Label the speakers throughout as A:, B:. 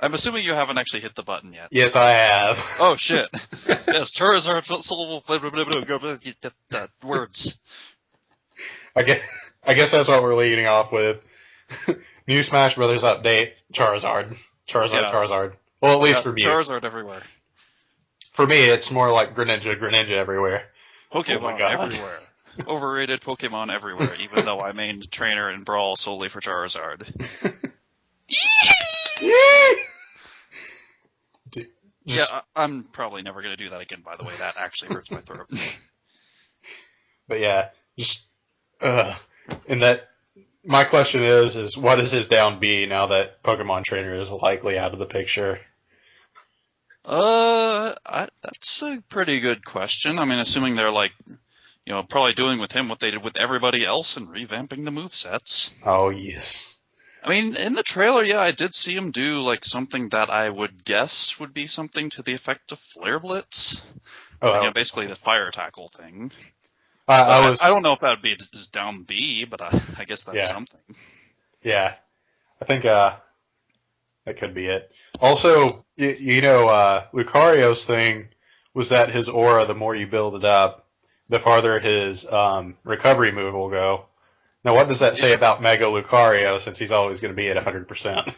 A: I'm assuming you haven't actually hit the button yet.
B: Yes, I have.
A: Oh, shit. Yes, Charizard, words.
B: I guess that's what we're leading off with. New Smash Brothers update, Charizard. Charizard. Well, at least for me.
A: Charizard everywhere.
B: For me, it's more like Greninja everywhere.
A: Pokemon everywhere. Overrated Pokemon everywhere, even though I mained trainer in Brawl solely for Charizard. I'm probably never going to do that again, by the way. That actually hurts my throat.
B: But yeah, and that, my question is what is his down B now that Pokemon Trainer is likely out of the picture?
A: That's a pretty good question. I mean, assuming they're probably doing with him what they did with everybody else and revamping the movesets.
B: Oh, yes.
A: I mean, in the trailer, yeah, I did see him do, something that I would guess would be something to the effect of Flare Blitz.
B: Oh,
A: basically the fire tackle thing.
B: I
A: don't know if that would be his down B, but I guess that's something.
B: Yeah. I think, that could be it. Also, Lucario's thing was that his aura, the more you build it up, the farther his, recovery move will go. Now, what does that say about Mega Lucario, since he's always going to be at 100%?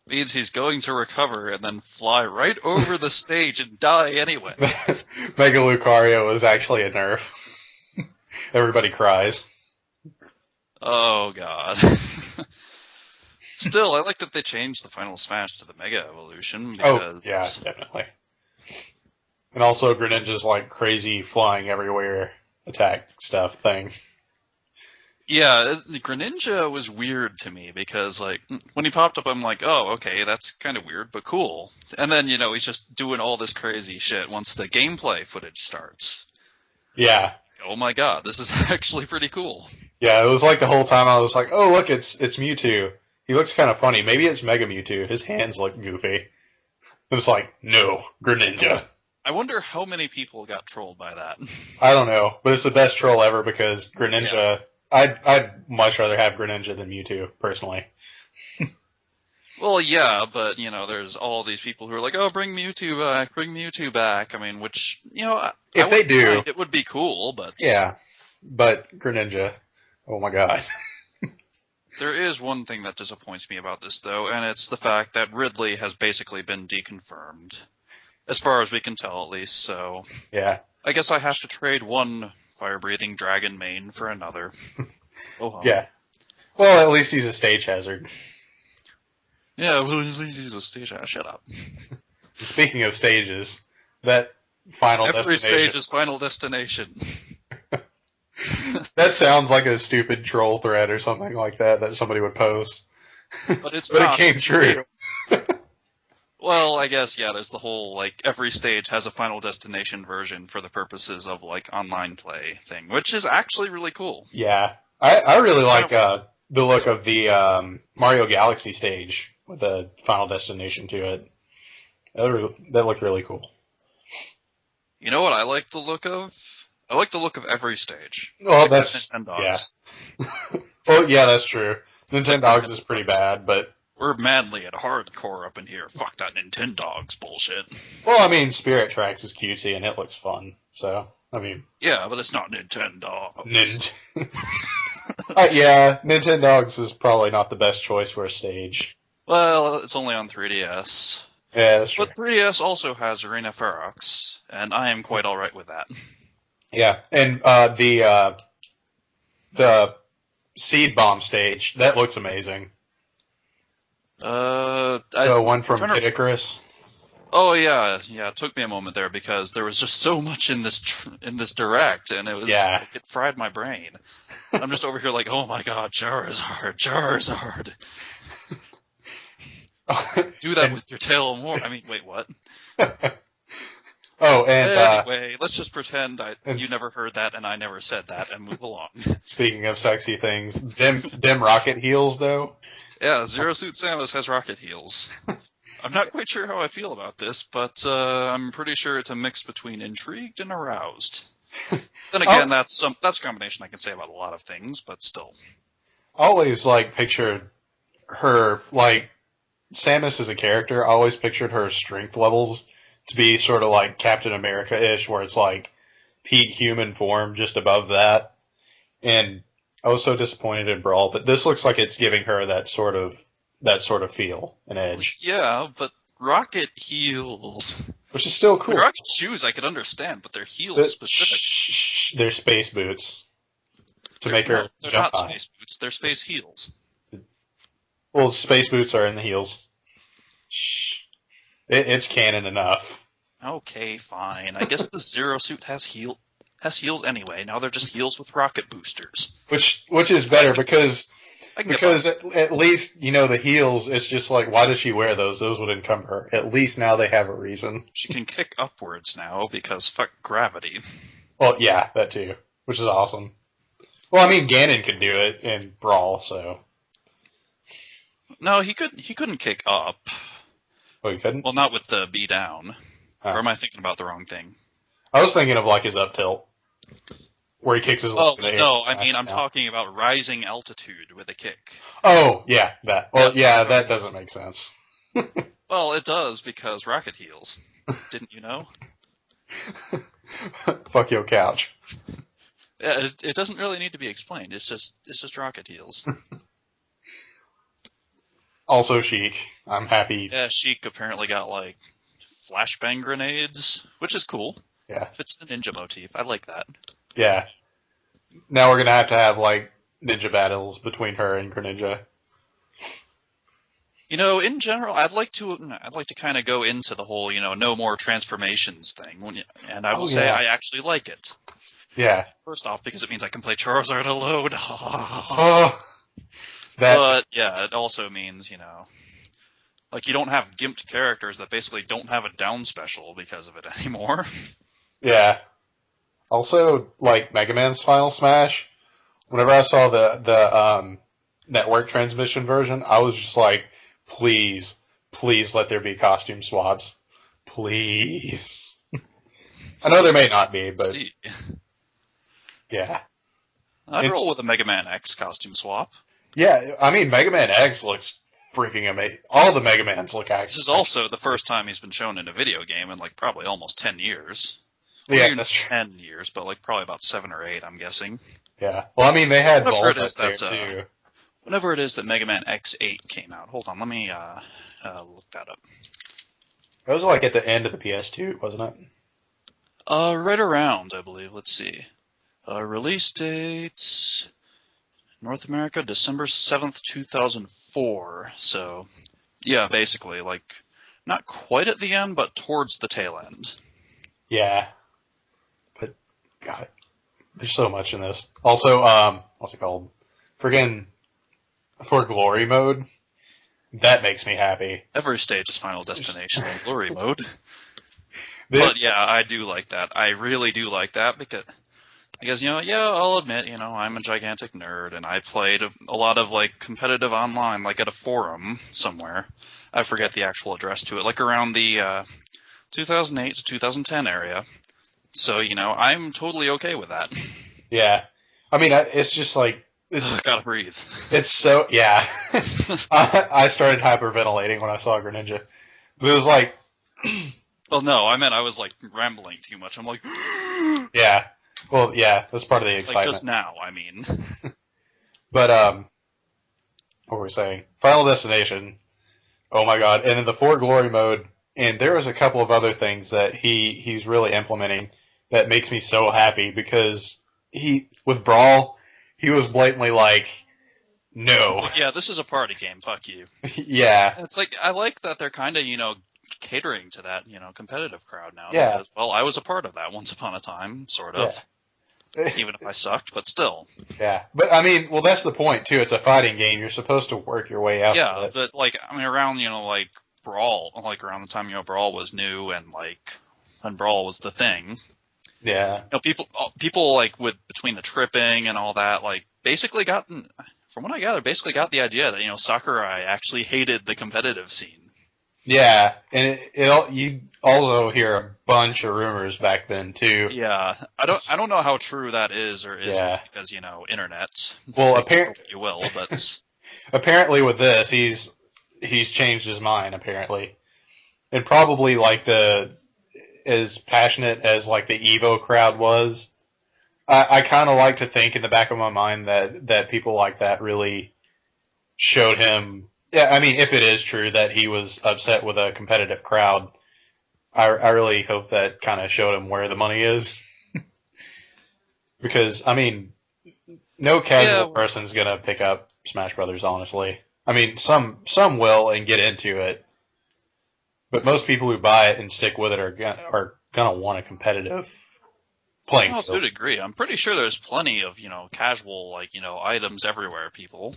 A: Means he's going to recover and then fly right over the stage and die anyway.
B: Mega Lucario is actually a nerf. Everybody cries.
A: Oh, God. Still, I like that they changed the Final Smash to the Mega Evolution. Because...
B: Oh, yeah, definitely. And also Greninja's crazy flying everywhere attack stuff thing.
A: Yeah, the Greninja was weird to me because, when he popped up, I'm like, oh, okay, that's kind of weird, but cool. And then, he's just doing all this crazy shit once the gameplay footage starts.
B: Yeah.
A: Oh my god, this is actually pretty cool.
B: Yeah, it was the whole time I was like, oh, look, it's Mewtwo. He looks kind of funny. Maybe it's Mega Mewtwo. His hands look goofy. It's no, Greninja.
A: I wonder how many people got trolled by that.
B: I don't know, but it's the best troll ever because Greninja... Yeah. I'd much rather have Greninja than Mewtwo, personally.
A: Well, yeah, but, there's all these people who are like, oh, bring Mewtwo back. I mean, which,
B: if they do,
A: it would be cool, but...
B: Yeah, but Greninja, oh my god.
A: There is one thing that disappoints me about this, though, and it's the fact that Ridley has basically been deconfirmed. As far as we can tell, at least, so...
B: Yeah.
A: I guess I have to trade one fire-breathing dragon main for another. Oh,
B: yeah. Well, at least he's a stage hazard.
A: Yeah, well, at least he's a stage hazard. Shut up.
B: Speaking of stages, that Final Destination...
A: Every stage is Final Destination.
B: That sounds like a stupid troll thread or something like that somebody would post.
A: But it's
B: but
A: not.
B: It came true.
A: Well, I guess, yeah, there's the whole, every stage has a Final Destination version for the purposes of, online play thing, which is actually really cool.
B: Yeah. I really like the look of the Mario Galaxy stage with a Final Destination to it. That looked really cool.
A: You know what I like the look of? I like the look of every stage.
B: Well, that's... Yeah. Well, yeah, that's true. Nintendogs is pretty bad, but...
A: We're madly at hardcore up in here. Fuck that Nintendogs bullshit.
B: Well, I mean, Spirit Tracks is cutesy and it looks fun, so, I mean...
A: Yeah, but it's not Nintendogs.
B: Yeah, Nintendogs is probably not the best choice for a stage.
A: Well, it's only on 3DS.
B: Yeah, that's true.
A: But 3DS also has Arena Ferox, and I am quite alright with that.
B: Yeah, and the Seed Bomb stage, that looks amazing. The one from Kid Icarus.
A: Oh yeah. It took me a moment there because there was just so much in this direct, and it was it fried my brain. I'm just over here oh my god, Charizard. Do that with your tail more. I mean, wait, what?
B: Oh, and
A: anyway, let's just pretend you never heard that and I never said that and move along.
B: Speaking of sexy things, them rocket heels though.
A: Yeah, Zero Suit Samus has rocket heels. I'm not quite sure how I feel about this, but I'm pretty sure it's a mix between intrigued and aroused. Then again, that's a combination I can say about a lot of things, but still.
B: I always pictured her Samus as a character, I always pictured her strength levels to be sort of like Captain America-ish, where it's like peak human form just above that. And I was so disappointed in Brawl, but this looks like it's giving her that sort of feel and edge,
A: Yeah, but Rocket heals.
B: which is still
A: I mean,
B: cool.
A: Rocket shoes I could understand, but they're heels
B: But
A: specific.
B: they're space boots to make
A: No,
B: her
A: they're
B: jump
A: not
B: high.
A: space boots. They're space heels.
B: Well, space boots are in the heels. Shh. It's canon enough.
A: Okay, fine. I guess the Zero suit has heels anyway. Now they're just heels with rocket boosters.
B: Which is better because
A: I can get
B: because
A: by.
B: at least the heels. It's just like, why does she wear those? Those would encumber her. At least now they have a reason.
A: She can kick upwards now because fuck gravity.
B: Well, yeah, that too, which is awesome. Well, I mean, Ganon could do it in Brawl, so
A: No, he couldn't kick up.
B: oh, he couldn't.
A: Well, not with the B down.
B: Oh.
A: Or am I thinking about the wrong thing?
B: I was thinking of like his up tilt, where he kicks his leg
A: Oh,
B: in the air.
A: no, I mean, I'm talking about rising altitude with a kick.
B: Oh, yeah, that. Well,
A: Yeah.
B: yeah, that doesn't make sense.
A: Well, it does because rocket heals. Didn't you know?
B: Fuck your couch.
A: Yeah, it doesn't really need to be explained. It's just rocket heals.
B: Also chic. I'm happy.
A: Yeah, Sheik apparently got like flashbang grenades, which is cool.
B: Yeah.
A: Fits the ninja motif. I like that.
B: Yeah. Now we're gonna have like ninja battles between her and Greninja.
A: You know, in general, I'd like to kind of go into the whole, no more transformations thing. And I will say
B: yeah.
A: I actually like it.
B: Yeah.
A: First off, because it means I can play Charizard alone.
B: Oh, that.
A: But yeah, it also means, like you don't have gimped characters that basically don't have a down special because of it anymore.
B: Yeah. Also, like Mega Man's Final Smash. Whenever I saw the network transmission version, I was just like, please let there be costume swaps, please. I know there may not be, but
A: See,
B: yeah.
A: I'd roll with a Mega Man X costume swap.
B: Yeah, I mean, Mega Man X looks freaking amazing. All the Mega Mans look actually.
A: This is also the first time he's been shown in a video game in like probably almost 10 years.
B: Yeah,
A: Maybe
B: that's true.
A: 10 years, but like probably about 7 or 8, I'm guessing.
B: Yeah. Well, I mean, they had
A: Whatever
B: Volt
A: it is
B: up there
A: that's,
B: too.
A: Whenever it is that Mega Man X8 came out. Hold on, let me look that up.
B: That was like at the end of the PS2, wasn't it?
A: Right around, I believe. Let's see. Release dates. North America, December 7th, 2004. So, yeah, basically, like, not quite at the end, but towards the tail end.
B: Yeah. But, God, there's so much in this. Also, what's it called? Friggin' for glory mode. That makes me happy.
A: Every stage is Final Destination in glory mode. But yeah, I do like that. I really do like that because I'll admit, I'm a gigantic nerd and I played a lot of like competitive online, like at a forum somewhere. I forget the actual address to it, like around the 2008 to 2010 area. So, I'm totally okay with that.
B: Yeah. I mean, it's just like,
A: Gotta breathe.
B: It's so, yeah. I started hyperventilating when I saw Greninja. But it was like,
A: Well, no, I meant I was like rambling too much. I'm like,
B: yeah. Well, yeah, that's part of the excitement.
A: like just now, I mean.
B: But, what were we saying? Final Destination. Oh my god. And in the For Glory mode, and there was a couple of other things that he's really implementing that makes me so happy because with Brawl, he was blatantly like, no.
A: Yeah, this is a party game, fuck you.
B: Yeah.
A: It's like, I like that they're kind of, catering to that, competitive crowd now.
B: Yeah.
A: Because, well, I was a part of that once upon a time, sort of.
B: Yeah.
A: Even if I sucked, but still.
B: Yeah. But, I mean, well, that's the point, too. It's a fighting game. You're supposed to work your way out
A: Yeah,
B: of it.
A: but, like, I mean, around, like, Brawl, like, around the time, Brawl was new and, like, when Brawl was the thing.
B: Yeah.
A: People, like, between the tripping and all that, like, basically from what I gather, basically got the idea that, Sakurai actually hated the competitive scene.
B: Yeah, and you also hear a bunch of rumors back then too.
A: Yeah, I don't know how true that is or isn't because internet.
B: Well,
A: You will, but
B: apparently with this, he's changed his mind apparently, and probably like as passionate as like the Evo crowd was. I kind of like to think in the back of my mind that people like that really showed him. Yeah, I mean, if it is true that he was upset with a competitive crowd, I really hope that kind of showed him where the money is. Because, I mean, no casual
A: Yeah,
B: person's gonna pick up Smash Brothers, honestly. I mean, some will and get into it, but most people who buy it and stick with it are gonna want a competitive playing
A: well, to a
B: field.
A: degree. I'm pretty sure there's plenty of, casual, items everywhere, people.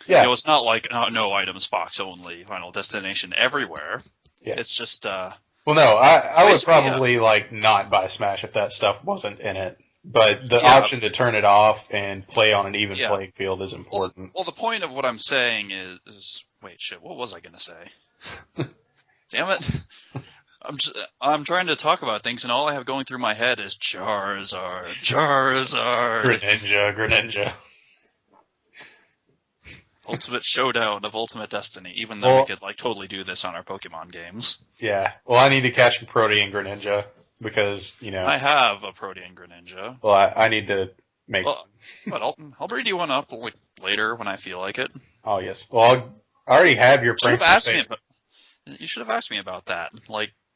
B: Yeah,
A: It's not like no items, Fox only, Final Destination everywhere.
B: yeah.
A: It's just,
B: Well, no, I would
A: basically, yeah.
B: probably like not buy Smash if that stuff wasn't in it. But the
A: Yeah,
B: option to turn it off and play on an even
A: yeah.
B: playing field is important.
A: Well, the point of what I'm saying is wait, shit, what was I gonna say? Damn it. I'm trying to talk about things, and all I have going through my head is Charizard, Charizard.
B: Greninja.
A: Ultimate Showdown of Ultimate Destiny, even though we
B: Well,
A: could totally do this on our Pokemon games.
B: yeah. Well, I need to catch Protean Greninja because
A: I have a Protean Greninja.
B: well, I need to make.
A: Well, but I'll breed you one up later when I feel like it.
B: Oh yes. Well, I already have your
A: Should have
B: Prankster
A: asked me
B: State.
A: about. You should have asked me about that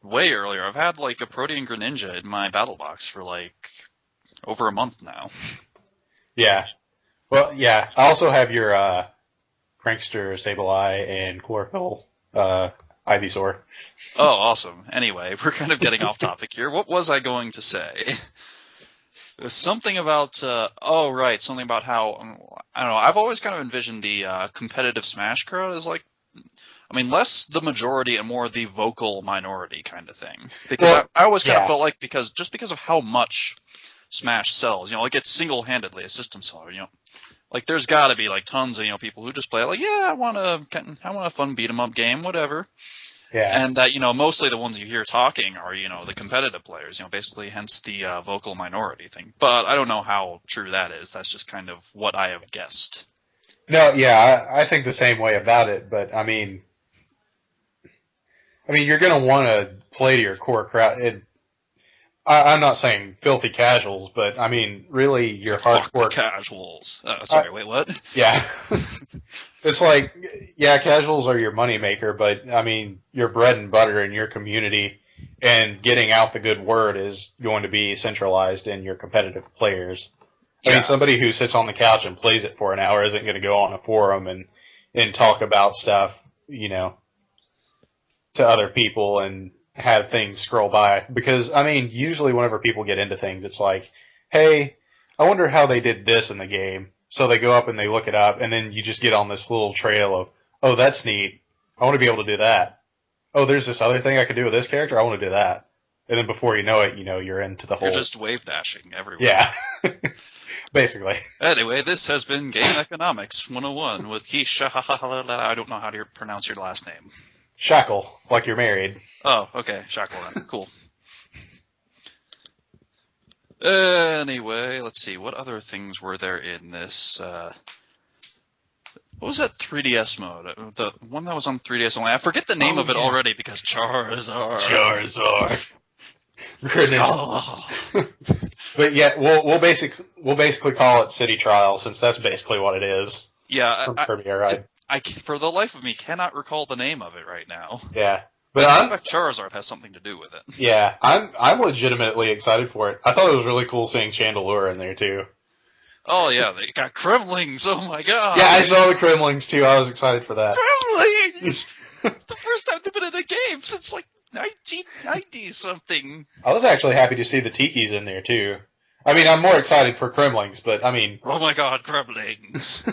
A: way earlier. I've had a Protean Greninja in my battle box for over a month now.
B: Yeah. Well, yeah. I also have your Prankster Sableye and Chlorophyll Ivysaur.
A: Oh, awesome. Anyway, we're kind of getting off topic here. What was I going to say? It was something about, something about how, I don't know, I've always kind of envisioned the competitive Smash crowd as less the majority and more the vocal minority kind of thing. Because
B: Well,
A: I always kind of
B: yeah.
A: felt like because of how much Smash sells, it's single-handedly a system seller, there's got to be tons of people who just play it I want a fun beat 'em up game, whatever.
B: Yeah.
A: And that mostly the ones you hear talking are the competitive players, basically hence the vocal minority thing. But I don't know how true that is. That's just kind of what I have guessed.
B: No, yeah, I think the same way about it, but you're going to want to play to your core crowd. I'm not saying filthy casuals, but really your
A: Fuck the
B: hardcore.
A: casuals. Sorry, wait, what?
B: Yeah, it's casuals are your moneymaker, but your bread and butter in your community and getting out the good word is going to be centralized in your competitive players.
A: Yeah.
B: Somebody who sits on the couch and plays it for an hour isn't going to go on a forum and talk about stuff, to other people and have things scroll by. Because, usually whenever people get into things, it's like, hey, I wonder how they did this in the game. So they go up and they look it up, and then you just get on this little trail of, oh, that's neat. I want to be able to do that. Oh, there's this other thing I could do with this character. I want to do that. And then before you know it, you're into the whole.
A: You're just wave dashing everywhere.
B: Yeah. Basically.
A: Anyway, this has been Game Economics 101 with Keisha. I don't know how to pronounce your last name.
B: Shackle, like you're married.
A: Oh, okay. Shackle then. Cool. Anyway, let's see. What other things were there in this? What was that 3DS mode? The one that was on 3DS only. I forget the name of it already because Charizard.
B: Greninja. But yeah, we'll basically call it City Trial since that's basically what it is.
A: Yeah,
B: From Kirby Air Ride.
A: I for the life of me cannot recall the name of it right now.
B: Yeah,
A: But
B: but
A: I suspect Charizard has something to do with it.
B: yeah, I'm legitimately excited for it. I thought it was really cool seeing Chandelure in there too.
A: Oh yeah, they got Kremlings. Oh my god.
B: Yeah, I saw the Kremlings too. I was excited for that.
A: Kremlings. It's the first time they've been in a game since 1990 something.
B: I was actually happy to see the Tikis in there too. I'm more excited for Kremlings, but
A: Oh my god, Kremlings.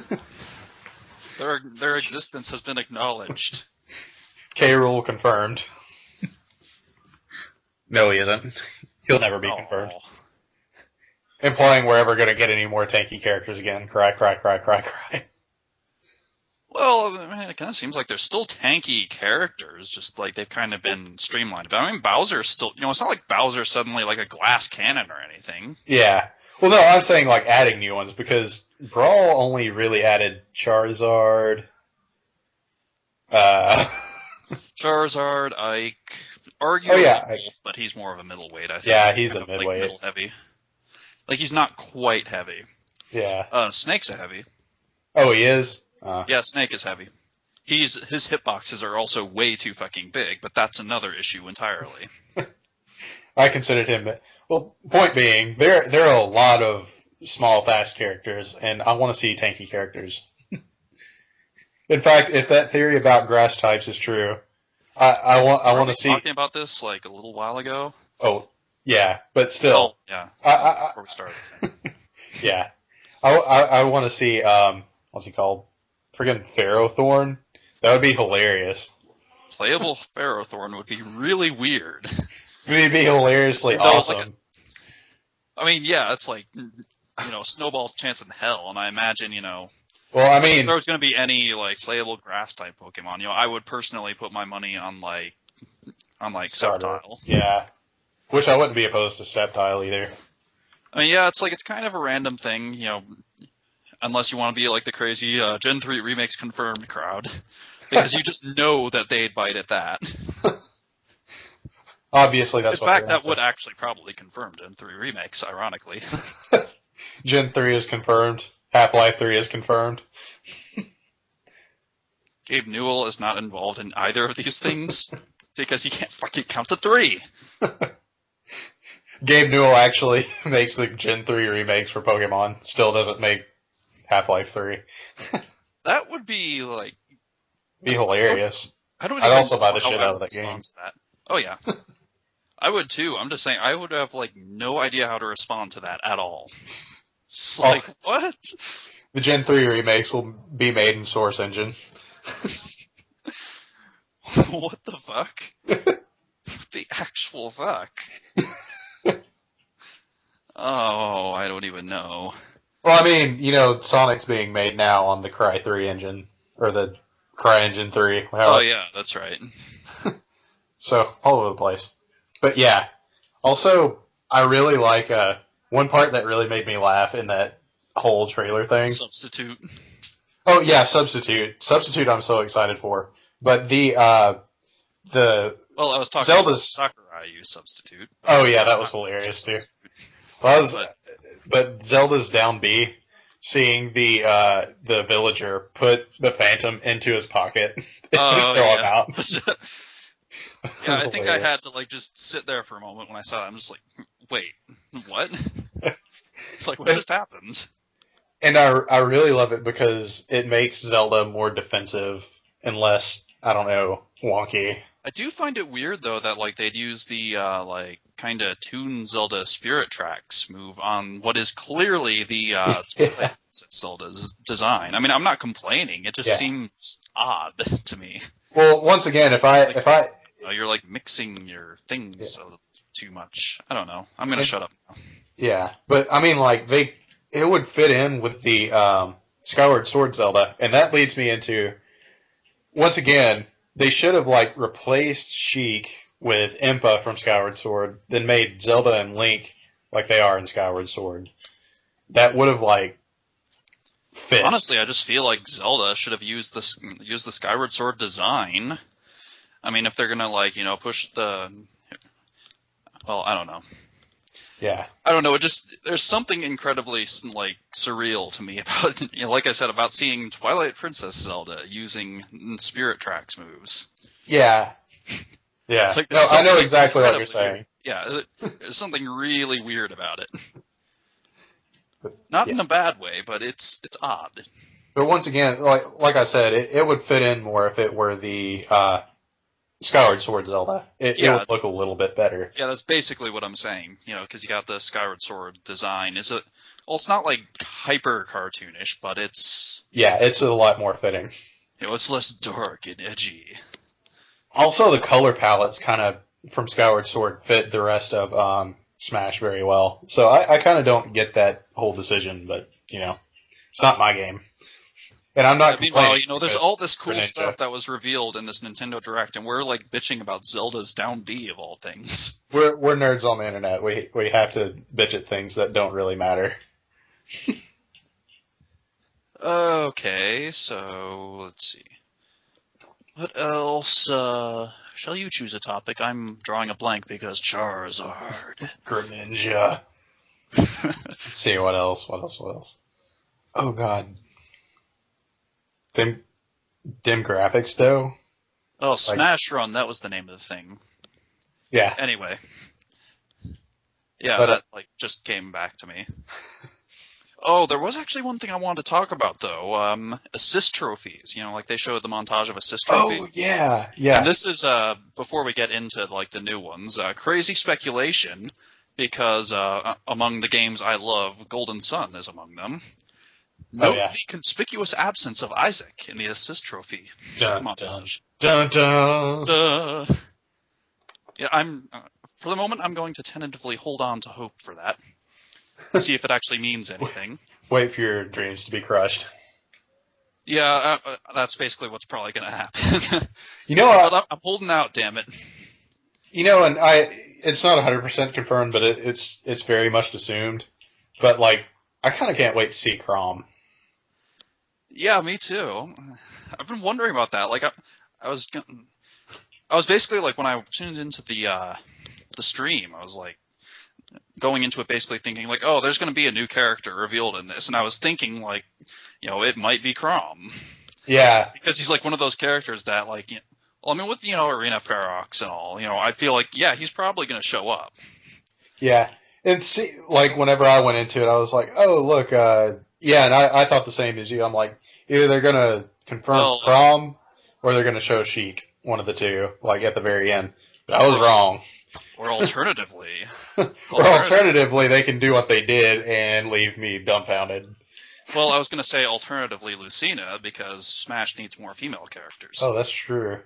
A: Their existence has been acknowledged.
B: K. Rool confirmed. No, he isn't. He'll never be confirmed. Implying we're ever going to get any more tanky characters again. Cry, cry, cry, cry, cry.
A: Well, it kind of seems like they're still tanky characters, just they've kind of been streamlined. But Bowser's still, it's not like Bowser's suddenly a glass cannon or anything.
B: Yeah. Well, no, I'm saying adding new ones because Brawl only really added Charizard. Uh,
A: Charizard, Ike,
B: oh
A: arguably
B: yeah,
A: Wolf, but he's more of a middleweight, I think.
B: yeah, he's
A: Kind
B: a
A: of like
B: midweight.
A: middle heavy. Like he's not quite heavy.
B: Yeah.
A: Snake's a heavy.
B: Oh, he is.
A: Yeah, Snake is heavy. His hitboxes are also way too fucking big, but that's another issue entirely.
B: I considered him. Well, point being, there are a lot of small, fast characters, and I want to see tanky characters. In fact, if that theory about grass types is true, I
A: Weren't
B: want
A: we
B: to see.
A: talking about this like a little while ago?
B: Oh, yeah, but
A: Oh,
B: still,
A: yeah.
B: I
A: Before we started.
B: yeah, I want to see what's he called? Friggin' Ferrothorn. That would be hilarious.
A: Playable Ferrothorn would be really weird.
B: It would be hilariously awesome.
A: I mean, yeah, it's like, snowball's chance in hell, and I imagine,
B: Well, I
A: if
B: mean,
A: there was going to be any, like, playable grass-type Pokemon, I would personally put my money on, like,
B: starter.
A: Sceptile.
B: Yeah, which I wouldn't be opposed to Sceptile either.
A: I mean, yeah, it's kind of a random thing, unless you want to be like the crazy Gen 3 remakes confirmed crowd, because you just know that they'd bite at that.
B: Obviously, that's
A: In
B: what
A: fact,
B: they're
A: that would actually probably confirm Gen 3 remakes, ironically.
B: Gen 3 is confirmed. Half-Life 3 is confirmed.
A: Gabe Newell is not involved in either of these things because he can't fucking count to 3.
B: Gabe Newell actually makes the Gen 3 remakes for Pokemon. Still doesn't make Half-Life 3.
A: That would be like
B: Be hilarious.
A: I don't
B: I'd
A: even
B: also buy
A: know
B: the
A: how
B: shit
A: I
B: out
A: would
B: of that game.
A: respond to that. Oh yeah. I would too. I'm just saying I would have like no idea how to respond to that at all. It's like what?
B: The Gen 3 remakes will be made in Source Engine.
A: What the fuck? The actual fuck? Oh, I don't even know.
B: Well, I mean, Sonic's being made now on the Cry 3 engine, or the Cry Engine 3.
A: Oh yeah, that's right.
B: So, all over the place. But yeah, also, I really like, one part that really made me laugh in that whole trailer thing.
A: Substitute.
B: Oh yeah, Substitute. Substitute I'm so excited for. But
A: Well, I was talking
B: Zelda's...
A: about Sakurai use Substitute.
B: Oh yeah, that was hilarious too. Well, but Zelda's down B, seeing the villager put the Phantom into his pocket and throw him out.
A: Yeah, I think I had to like just sit there for a moment when I saw it. I'm just like, wait, what? It's like, what just happened?
B: And I really love it because it makes Zelda more defensive and less, I don't know, wonky.
A: I do find it weird though that like they'd use the like kind of Toon Zelda Spirit Tracks move on what is clearly the Zelda's design. I mean, I'm not complaining. It just seems odd to me.
B: Well, once again, if I
A: you're like mixing your things too much. I don't know. I'm gonna shut up now.
B: Yeah, but I mean, like it would fit in with the Skyward Sword Zelda, and that leads me into once again they should have like replaced Sheik with Impa from Skyward Sword, then made Zelda and Link like they are in Skyward Sword. That would have like fit.
A: Honestly, I just feel like Zelda should have used the Skyward Sword design. I mean, if they're gonna like push the, well, I don't know.
B: Yeah.
A: I don't know. There's something incredibly like surreal to me about like I said about seeing Twilight Princess Zelda using Spirit Tracks moves.
B: Yeah. Yeah.
A: Like,
B: no, I know exactly what you're saying.
A: Yeah, there's something really weird about it. Not in a bad way, but it's odd.
B: But once again, like I said, it would fit in more if it were the Skyward Sword Zelda. It would look a little bit better.
A: Yeah, that's basically what I'm saying. Because you got the Skyward Sword design. Well, it's not like hyper cartoonish, but it's...
B: Yeah, it's a lot more fitting.
A: It's less dark and edgy.
B: Also, the color palettes kind of, from Skyward Sword, fit the rest of Smash very well. So I kind of don't get that whole decision, but, it's not my game. And I'm not complaining.
A: Meanwhile, there's all this cool stuff that was revealed in this Nintendo Direct, and we're like bitching about Zelda's down B of all things.
B: We're nerds on the internet. We have to bitch at things that don't really matter.
A: Okay, so let's see. What else? Shall you choose a topic? I'm drawing a blank because Charizard.
B: Greninja. Let's see, what else? What else? What else? Oh god. Them dim graphics though?
A: Oh,
B: Like,
A: Smash Run, that was the name of the thing.
B: yeah.
A: Anyway, yeah,
B: But
A: that like just came back to me. Oh, there was actually one thing I wanted to talk about though. Assist trophies. Like they showed the montage of assist
B: oh
A: trophies.
B: yeah,
A: And
B: yeah.
A: this is before we get into like the new ones. Crazy speculation because among the games I love, Golden Sun is among them.
B: Oh
A: Note
B: yeah.
A: the conspicuous absence of Isaac in the assist trophy
B: Dun dun
A: montage.
B: dun dun.
A: Duh. Yeah, I'm for the moment I'm going to tentatively hold on to hope for that. See if it actually means anything.
B: Wait for your dreams to be crushed.
A: Yeah, that's basically what's probably going to happen.
B: You know what?
A: But I'm holding out, damn it.
B: And it's not 100% confirmed, but it's very much assumed. But like, I kind of can't wait to see Crom.
A: Yeah, me too. I've been wondering about that. Like, I was, I was basically like when I tuned into the stream, I was like going into it basically thinking like, oh, there's going to be a new character revealed in this, and I was thinking like, it might be Crom
B: Yeah,
A: because he's like one of those characters that like, well, I mean, with Arena Ferox and all, I feel like yeah, he's probably going to show up.
B: yeah. And see, like whenever I went into it, I was like, oh look, yeah, and I thought the same as you. I'm like, either they're gonna confirm
A: Well,
B: Crom or they're gonna show Sheik, one of the two, like at the very end. But I was
A: or
B: wrong.
A: or alternatively,
B: Or alternatively, they can do what they did and leave me dumbfounded.
A: well, I was going to say alternatively Lucina because Smash needs more female characters.
B: Oh, that's true.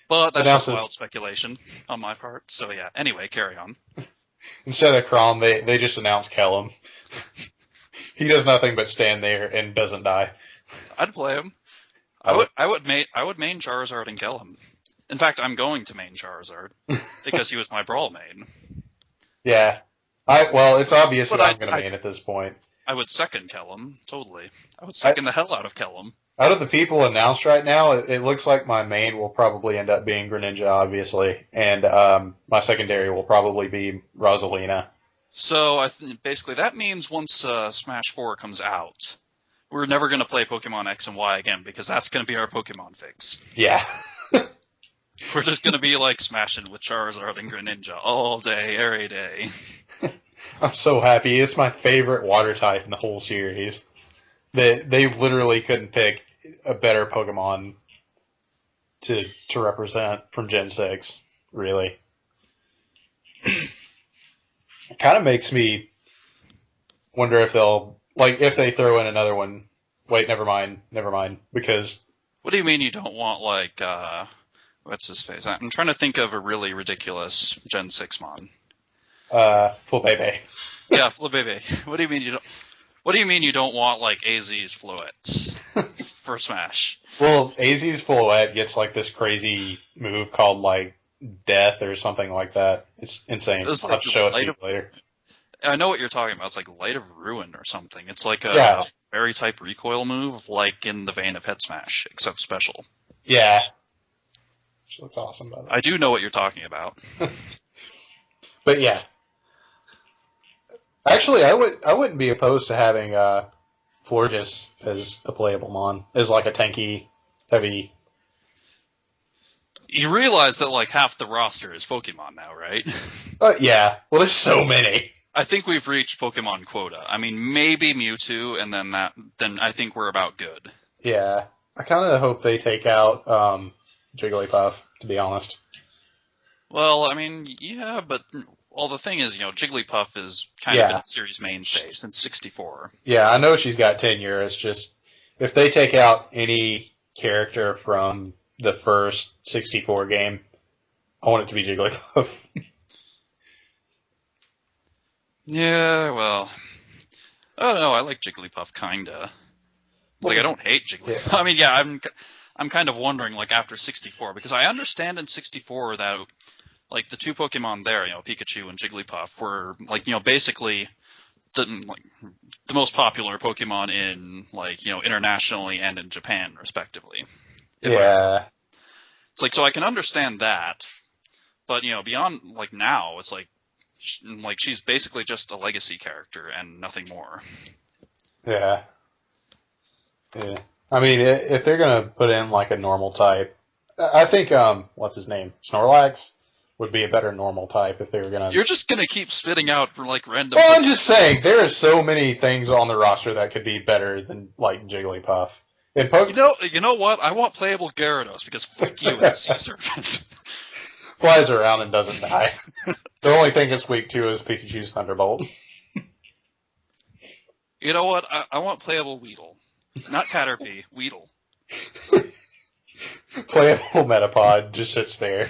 A: But that's just
B: Announces
A: wild speculation on my part. So yeah. Anyway, carry on.
B: instead of Crom, they just announced Kellum. He does nothing but stand there and doesn't die.
A: I'd play him.
B: Oh,
A: I would main Charizard and kill him. In fact, I'm going to main Charizard because he was my brawl main.
B: yeah. Well, it's obvious
A: But
B: who I'm going to main at this point.
A: I would second Kellum, totally. I would
B: I,
A: second the hell out of Kellum.
B: Out of the people announced right now, it looks like my main will probably end up being Greninja, obviously, and my secondary will probably be Rosalina.
A: So basically that means once Smash 4 comes out, we're never going to play Pokemon X and Y again because that's going to be our Pokemon fix.
B: Yeah.
A: We're just going to be like smashing with Charizard and Greninja all day, every day.
B: I'm so happy. It's my favorite water type in the whole series. They literally couldn't pick a better Pokemon to represent from Gen 6, really. It kind of makes me wonder if if they throw in another one. Wait, never mind, because
A: What do you mean you don't want like what's his face? I'm trying to think of a really ridiculous Gen 6 mon.
B: Full Bebe.
A: Yeah, Flabebe. What do you mean you don't? What do you mean you don't want like AZ's Fluets for Smash?
B: Well, AZ's Fullette gets like this crazy move called like Death or something like that. It's insane.
A: It's
B: I'll
A: like
B: have to show it to
A: Light
B: you
A: of,
B: later.
A: I know what you're talking about. It's like Light of Ruin or something. It's like a
B: Yeah,
A: fairy type recoil move, like in the vein of Head Smash, except special.
B: yeah. Which looks awesome, by the way.
A: I do know what you're talking about.
B: But yeah, actually, I wouldn't be opposed to having Florges as a playable mon, as like a tanky, heavy.
A: You realize that like half the roster is Pokemon now, right?
B: Yeah. Well, there's so many.
A: I think we've reached Pokemon quota. I mean, maybe Mewtwo, and then I think we're about good.
B: Yeah. I kind of hope they take out Jigglypuff, to be honest.
A: Well, I mean, yeah, but the thing is, Jigglypuff is kind of been a series mainstay since 64.
B: Yeah, I know she's got tenure. It's just if they take out any character from the first 64 game, I want it to be Jigglypuff.
A: Yeah, well, I don't know. I like Jigglypuff, kinda. It's like I don't hate Jigglypuff.
B: Yeah.
A: I mean, yeah, I'm kind of wondering, like, after 64, because I understand in 64 that, like, the two Pokemon there, Pikachu and Jigglypuff, were, like, basically the most popular Pokemon in, like, internationally and in Japan, respectively.
B: Yeah.
A: It's like, so I can understand that, but beyond like now, it's like she's basically just a legacy character and nothing more.
B: Yeah. Yeah. I mean, if they're gonna put in like a normal type, I think what's his name, Snorlax, would be a better normal type if they were gonna.
A: You're just gonna keep spitting out like random.
B: Well, I'm just saying there are so many things on the roster that could be better than like Jigglypuff. And
A: You know what? I want playable Gyarados because fuck you, it's a sea serpent.
B: Flies around and doesn't die. The only thing it's weak to is Pikachu's Thunderbolt.
A: You know what? I want playable Weedle. Not Caterpie, Weedle.
B: Playable Metapod just sits there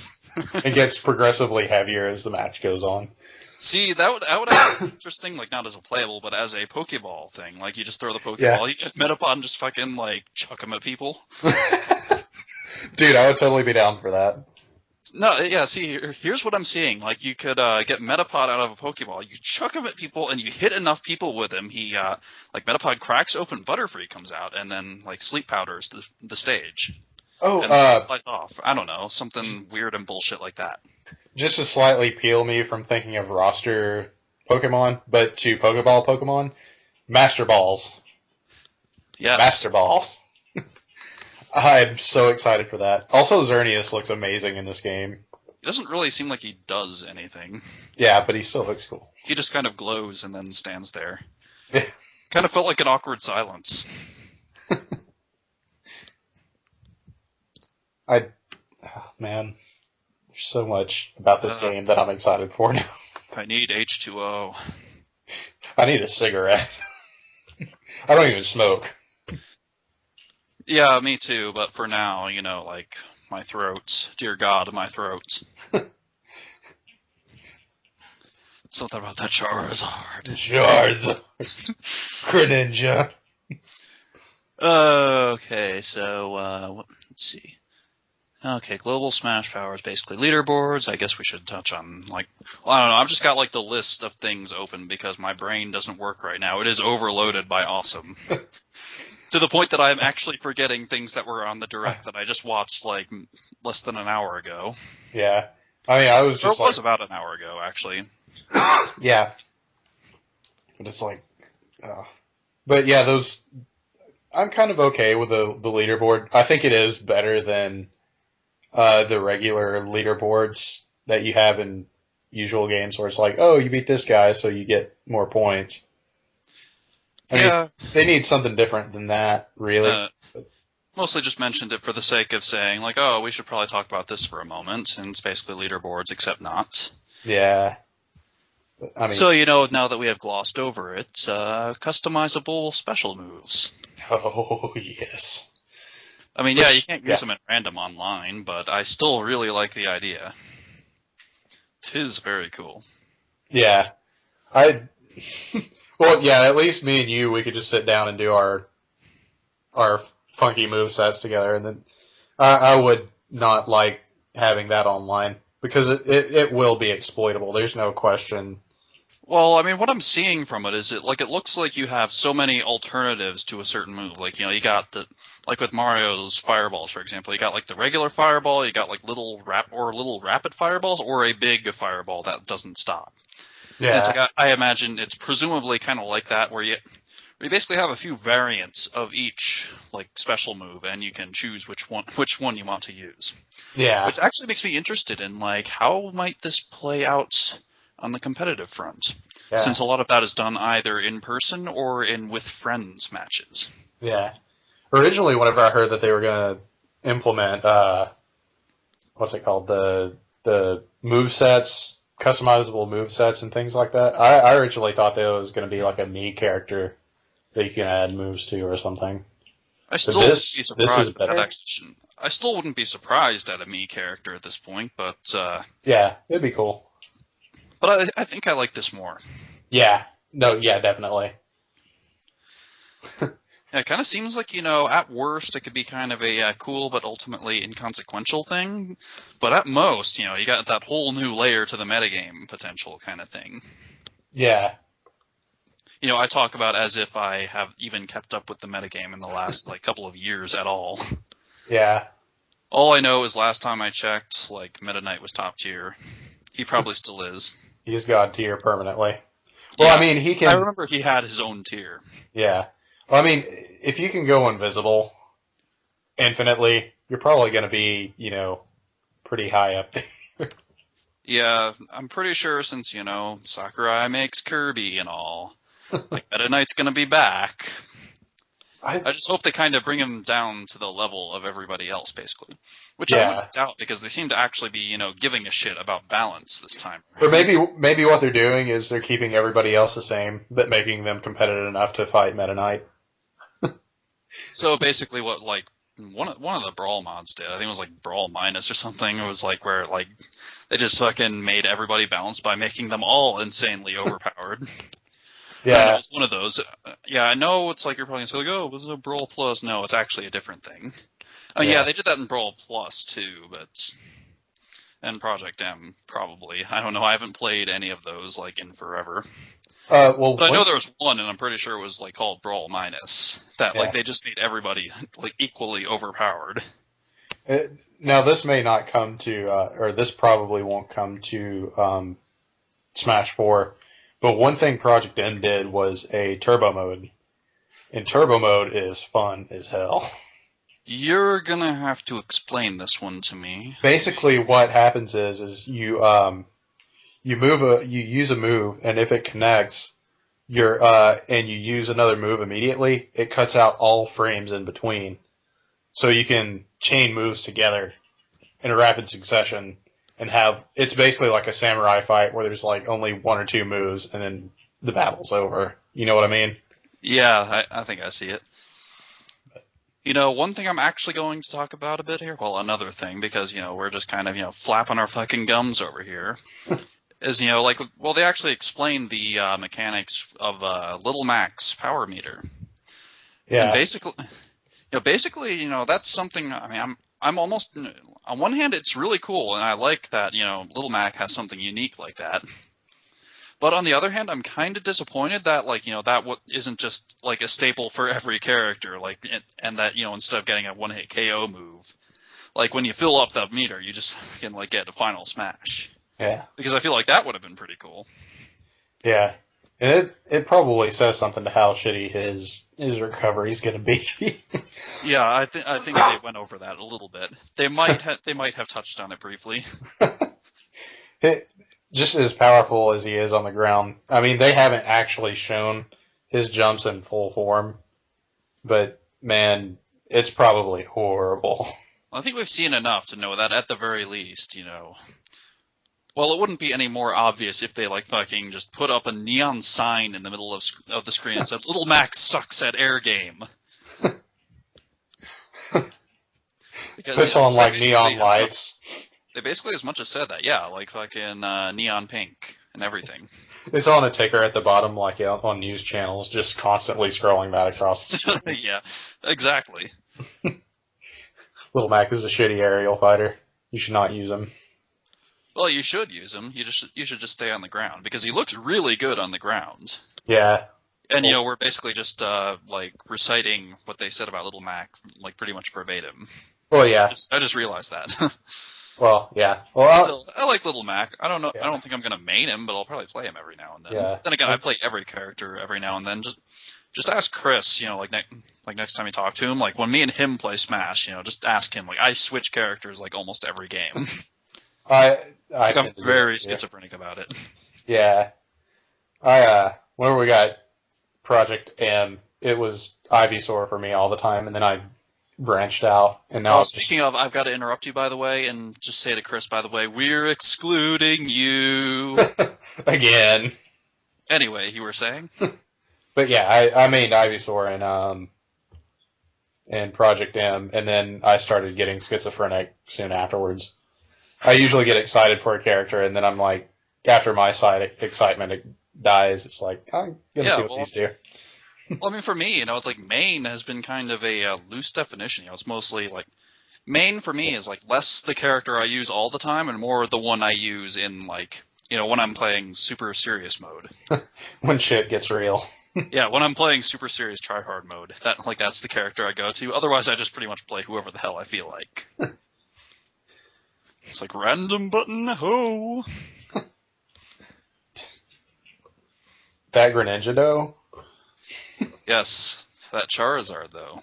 B: and gets progressively heavier as the match goes on.
A: See, that would actually be interesting, like not as a playable, but as a Pokeball thing. Like you just throw the Pokeball, you get Metapod and just fucking like chuck them at people.
B: Dude, I would totally be down for that.
A: No, yeah, see, here's what I'm seeing. Like, you could get Metapod out of a Pokeball. You chuck him at people, and you hit enough people with him. Like, Metapod cracks open, Butterfree comes out, and then, like, Sleep Powders the stage.
B: Oh,
A: and then flies off. I don't know, something weird and bullshit like that.
B: Just to slightly peel me from thinking of roster Pokemon, but to Pokeball Pokemon, Master Balls.
A: Yes.
B: Master Balls. I'm so excited for that. Also, Xerneas looks amazing in this game.
A: It doesn't really seem like he does anything.
B: Yeah, but he still looks cool.
A: He just kind of glows and then stands there.
B: Yeah.
A: Kind of felt like an awkward silence.
B: Man, there's so much about this game that I'm excited for now.
A: I need H2O.
B: I need a cigarette. I don't even smoke.
A: Yeah, me too, but for now, like, my throat. Dear God, my throat. Something about that Charizard.
B: Charizard. Greninja.
A: Okay, so, let's see. Okay, Global Smash Power is basically leaderboards. I guess we should touch on, like, well, I don't know, I've just got, like, the list of things open because my brain doesn't work right now. It is overloaded by awesome. To the point that I'm actually forgetting things that were on the Direct that I just watched, like, less than an hour ago.
B: Yeah. I mean, I was just
A: Or it was about an hour ago, actually.
B: Yeah. But it's like... But yeah, those... I'm kind of okay with the leaderboard. I think it is better than the regular leaderboards that you have in usual games where it's like, oh, you beat this guy, so you get more points. I mean, they need something different than that, really.
A: Mostly just mentioned it for the sake of saying, like, oh, we should probably talk about this for a moment, and it's basically leaderboards, except not.
B: Yeah. I mean,
A: so, now that we have glossed over it, customizable special moves.
B: Oh, yes.
A: I mean, yeah, you can't use them at random online, but I still really like the idea. 'Tis very cool.
B: Yeah. Well, yeah, at least me and you, we could just sit down and do our funky movesets together, and then I would not like having that online, because it will be exploitable, there's no question.
A: Well, I mean, what I'm seeing from it is it looks like you have so many alternatives to a certain move. Like, you got like with Mario's fireballs, for example, you got like the regular fireball, you got like little rapid fireballs, or a big fireball that doesn't stop. Yeah. And it's like, I imagine it's presumably kind of like that, where you basically have a few variants of each like special move, and you can choose which one you want to use.
B: Yeah.
A: Which actually makes me interested in, like, how might this play out on the competitive front, since a lot of that is done either in person or in with friends matches.
B: Yeah. Originally, whenever I heard that they were going to implement, what's it called, the movesets, customizable movesets and things like that, I originally thought that it was going to be like a Mii character that you can add moves to or something.
A: I still wouldn't be surprised at that. I still wouldn't be surprised at a Mii character at this point, but
B: yeah, it'd be cool.
A: But I think I like this more.
B: Yeah. No, yeah, definitely.
A: Yeah, it kind of seems like, at worst it could be kind of a cool but ultimately inconsequential thing. But at most, you got that whole new layer to the metagame potential kind of thing.
B: Yeah.
A: I talk about as if I have even kept up with the metagame in the last, couple of years at all.
B: Yeah.
A: All I know is last time I checked, like Meta Knight was top tier. He probably still is.
B: He's God tier permanently. Well, I
A: Yeah,
B: mean, he
A: I
B: can.
A: remember he had his own tier.
B: Yeah. Well, I mean, if you can go invisible infinitely, you're probably going to be, pretty high up there.
A: Yeah, I'm pretty sure since, Sakurai makes Kirby and all, like Meta Knight's gonna be back.
B: I
A: I just hope they kind of bring him down to the level of everybody else, basically. Which I
B: yeah.
A: wouldn't doubt because they seem to actually be, giving a shit about balance this time
B: Or
A: around.
B: maybe what they're doing is they're keeping everybody else the same, but making them competitive enough to fight Meta Knight.
A: So basically, what like one of the Brawl mods did, I think it was like Brawl Minus or something. It was like where like they just fucking made everybody balance by making them all insanely overpowered. I don't know,
B: Yeah,
A: it's one of those. Yeah, I know it's like you're probably gonna say like, oh, was it a Brawl Plus? No, it's actually a different thing. I mean, yeah,
B: yeah.
A: they did that in Brawl Plus too, but and Project M probably. I don't know. I haven't played any of those like in forever.
B: Well,
A: But I know there was one, and I'm pretty sure it was like called Brawl Minus. That like
B: yeah.
A: they just made everybody like equally overpowered.
B: It, now this may not come to, or this probably won't come to Smash 4. But one thing Project M did was a turbo mode, and turbo mode is fun as hell.
A: You're gonna have to explain this one to me.
B: Basically, what happens is you use a move, and if it connects, and you use another move immediately, it cuts out all frames in between, so you can chain moves together in a rapid succession and have it's basically like a samurai fight where there's like only one or two moves and then the battle's over. You know what I mean?
A: Yeah, I think I see it. One thing I'm actually going to talk about a bit here, well, another thing, because, we're just kind of, flapping our fucking gums over here, is, like, well, they actually explained the mechanics of Little Mac's power meter. And
B: Yeah,
A: basically, that's something, I mean, I'm almost, on one hand, it's really cool, and I like that, Little Mac has something unique like that. But on the other hand, I'm kind of disappointed that, like, isn't just, like, a staple for every character, like, and that, instead of getting a one-hit KO move, like, when you fill up that meter, you just can, like, get a final smash.
B: yeah,
A: Because I feel like that would have been pretty cool.
B: yeah. And it probably says something to how shitty his recovery's gonna be.
A: Yeah, I think they went over that a little bit. They might have touched on it briefly.
B: it, just as powerful as he is on the ground. I mean, they haven't actually shown his jumps in full form, but man, it's probably horrible.
A: I think we've seen enough to know that at the very least. Well, it wouldn't be any more obvious if they like fucking just put up a neon sign in the middle of the screen and said, "Little Max sucks at air game." Because
B: Puts on like neon lights.
A: they basically as much as said that, yeah, like fucking neon pink and everything.
B: It's on a ticker at the bottom, like on news channels, just constantly scrolling that across the screen.
A: Yeah, exactly.
B: Little Mac is a shitty aerial fighter. You should not use him.
A: Well, you should use him. You should just stay on the ground because he looks really good on the ground.
B: Yeah.
A: And we're basically just like reciting what they said about Little Mac, like pretty much verbatim.
B: Well, yeah.
A: I just realized that.
B: Well, yeah. Well,
A: Still, I like Little Mac. I don't know.
B: yeah.
A: I don't think I'm gonna main him, but I'll probably play him every now and then.
B: Yeah.
A: Then again, I play every character every now and then. Just ask Chris. Like next time you talk to him, like when me and him play Smash, just ask him. Like I switch characters like almost every game.
B: I
A: Like I'm
B: tend to do
A: very
B: that, yeah.
A: schizophrenic about it.
B: Yeah. Whenever we got Project M, it was Ivysaur for me all the time, and then I branched out, and now
A: Oh,
B: it's
A: speaking of, I've got to interrupt you, by the way, and just say to Chris, by the way, we're excluding you.
B: again.
A: Anyway, you were saying?
B: But yeah, I made Ivysaur and Project M, and then I started getting schizophrenic soon afterwards. I usually get excited for a character, and then I'm like, after my excitement dies, it's like, I'm gonna see what these do.
A: Well, I mean, for me, it's like main has been kind of a loose definition. It's mostly like main for me is like less the character I use all the time and more the one I use in like when I'm playing super serious mode.
B: When shit gets real.
A: Yeah, when I'm playing super serious tryhard mode, that's the character I go to. Otherwise, I just pretty much play whoever the hell I feel like. It's like random button, ho!
B: That Greninja though.
A: Yes, that Charizard, though.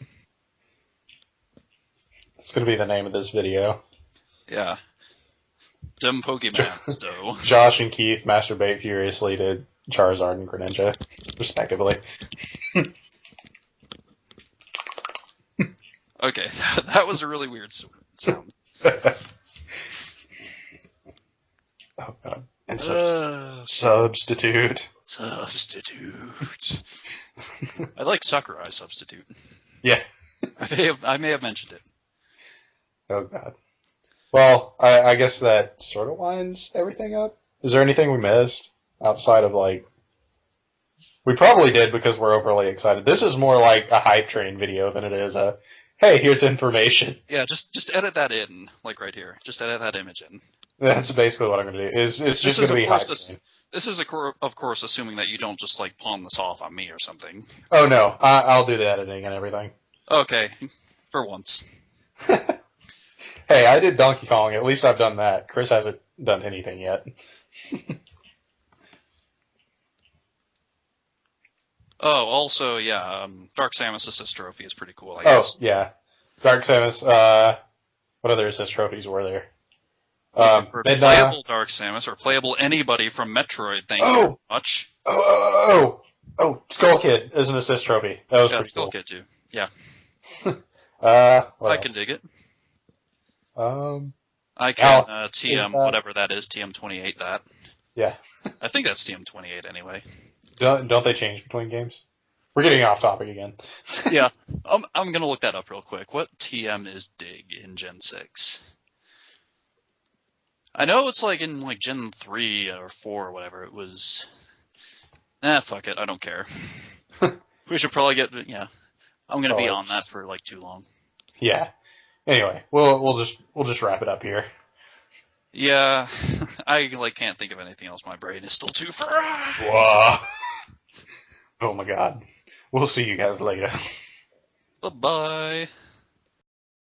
B: It's gonna be the name of this video.
A: Yeah. Dim Pokemans, though.
B: Josh and Keith masturbate furiously to Charizard and Greninja, respectively.
A: Okay, that was a really weird sound.
B: Oh god. And
A: Substitute.
B: substitute.
A: I like Sakurai Substitute.
B: Yeah.
A: I may have mentioned it.
B: Oh god. Well, I guess that sort of lines everything up. Is there anything we missed outside of like? We probably did because we're overly excited. This is more like a hype train video than it is a, hey, here's information.
A: Yeah, just edit that in, like right here. Just edit that image in.
B: That's basically what I'm going to do. It's just going to be hype train.
A: This is, of course, assuming that you don't just like pawn this off on me or something.
B: Oh no, I'll do the editing and everything.
A: Okay, for once.
B: Hey, I did Donkey Kong. At least I've done that. Chris hasn't done anything yet.
A: Oh, also, yeah, Dark Samus assist trophy is pretty cool, I guess.
B: Oh, yeah. Dark Samus, what other assist trophies were there?
A: For playable Dark Samus, or playable anybody from Metroid, thank you very much.
B: Oh, Skull Kid is an assist trophy. That was pretty
A: Skull
B: cool.
A: Kid too. Yeah.
B: I
A: can dig it.
B: I
A: can TM, whatever that is, TM28 that.
B: Yeah.
A: I think that's TM28 anyway.
B: Don't they change between games? We're getting off topic again.
A: Yeah. I'm going to look that up real quick. What TM is Dig in Gen 6? I know it's like in like Gen 3 or 4 or whatever it was. Fuck it. I don't care. We should probably get, yeah. I'm going to be on that for like too long.
B: Yeah. Anyway, we'll just wrap it up here.
A: Yeah. I like can't think of anything else. My brain is still too fried.
B: Whoa. Oh my god. We'll see you guys later.
A: Bye-bye.